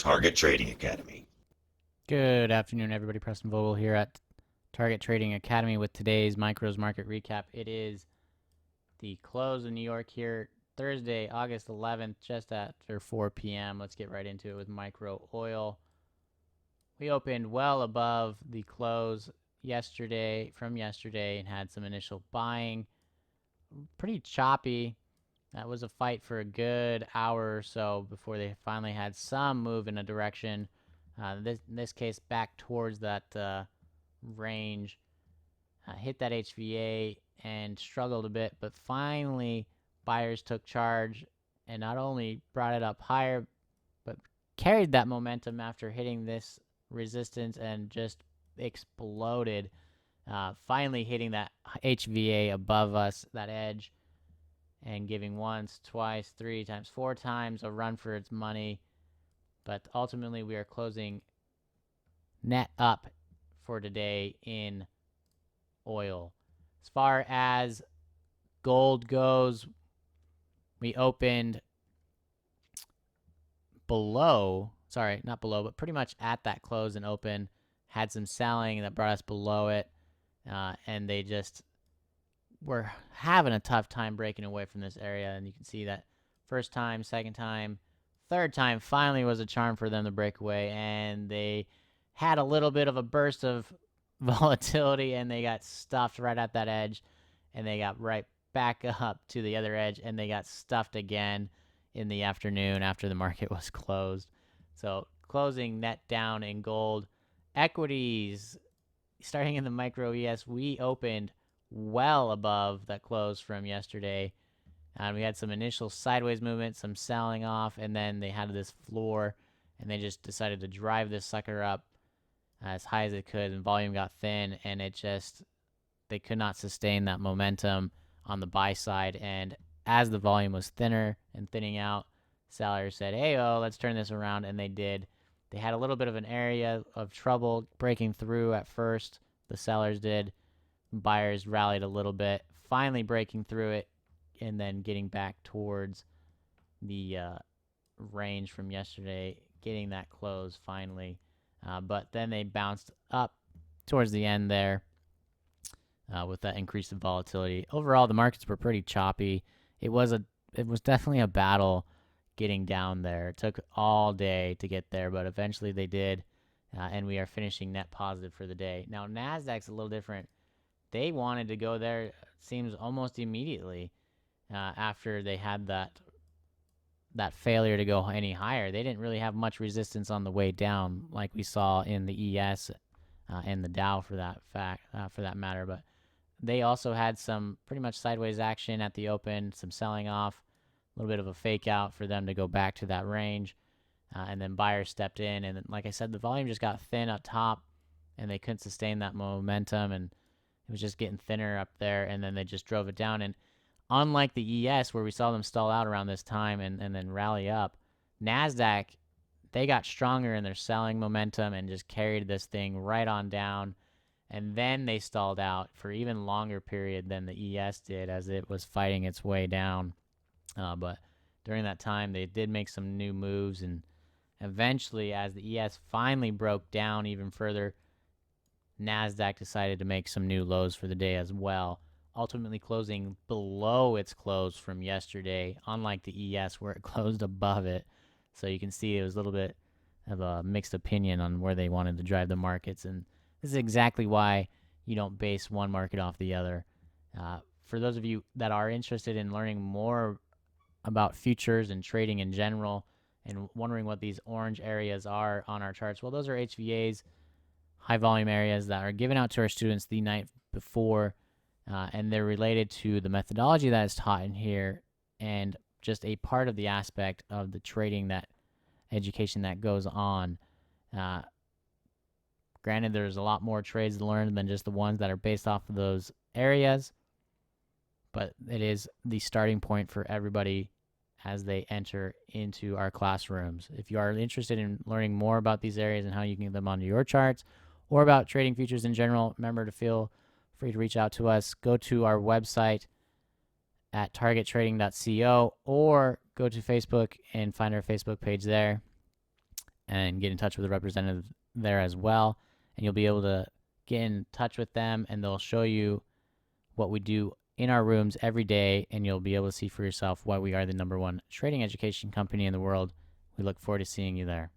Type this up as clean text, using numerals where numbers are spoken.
Target Trading Academy. Good afternoon, everybody. Preston Vogl here at Target Trading Academy with today's Micros Market Recap. It is the close in New York here, Thursday, August 11th, just after 4 p.m. Let's get right into it with micro oil. We opened well above the close from yesterday, and had some initial buying. Pretty choppy. That was a fight for a good hour or so before they finally had some move in a direction. In this case, back towards that range, hit that HVA and struggled a bit, but finally buyers took charge and not only brought it up higher, but carried that momentum after hitting this resistance and just exploded, finally hitting that HVA above us, that edge, and giving once, twice, 3 times, 4 times a run for its money. But ultimately, we are closing net up for today in oil. As far as gold goes, we opened not below, but pretty much at that close and open. Had some selling that brought us below it, and they just were having a tough time breaking away from this area. And you can see that first time, second time, third time finally was a charm for them to break away, and they had a little bit of a burst of volatility, and they got stuffed right at that edge, and they got right back up to the other edge, and they got stuffed again in the afternoon after the market was closed. So closing net down in gold. Equities, starting in the micro ES, we opened well above that close from yesterday. And we had some initial sideways movement, some selling off, and then they had this floor, and they just decided to drive this sucker up as high as it could, and volume got thin, and they could not sustain that momentum on the buy side. And as the volume was thinner and thinning out, sellers said, hey, let's turn this around, and they did. They had a little bit of an area of trouble breaking through at first. The sellers did. Buyers rallied a little bit, finally breaking through it, and then getting back towards the range from yesterday, getting that close finally. But then they bounced up towards the end there with that increase in volatility. Overall, the markets were pretty choppy. It was definitely a battle getting down there. It took all day to get there, but eventually they did, and we are finishing net positive for the day. Now, NASDAQ's a little different. They wanted to go there, it seems, almost immediately after they had that failure to go any higher. They didn't really have much resistance on the way down like we saw in the ES and the Dow for that matter. But they also had some pretty much sideways action at the open, some selling off, a little bit of a fake out for them to go back to that range. And then buyers stepped in. And like I said, the volume just got thin up top, and they couldn't sustain that momentum. And it was just getting thinner up there, and then they just drove it down. And unlike the ES, where we saw them stall out around this time and then rally up, NASDAQ, they got stronger in their selling momentum and just carried this thing right on down. And then they stalled out for even longer period than the ES did as it was fighting its way down. But during that time, they did make some new moves. And eventually, as the ES finally broke down even further, NASDAQ decided to make some new lows for the day as well, ultimately closing below its close from yesterday, unlike the ES where it closed above it. So you can see it was a little bit of a mixed opinion on where they wanted to drive the markets. And this is exactly why you don't base one market off the other. For those of you that are interested in learning more about futures and trading in general and wondering what these orange areas are on our charts, well, those are HVAs, high volume areas that are given out to our students the night before, and they're related to the methodology that is taught in here and just a part of the aspect of the trading that education that goes on. Granted, there's a lot more trades to learn than just the ones that are based off of those areas, but it is the starting point for everybody as they enter into our classrooms. If you are interested in learning more about these areas and how you can get them onto your charts, or about trading futures in general, remember to feel free to reach out to us. Go to our website at targettrading.co, or go to Facebook and find our Facebook page there. and get in touch with a representative there as well. And you'll be able to get in touch with them, and they'll show you what we do in our rooms every day, and you'll be able to see for yourself why we are the #1 trading education company in the world. We look forward to seeing you there.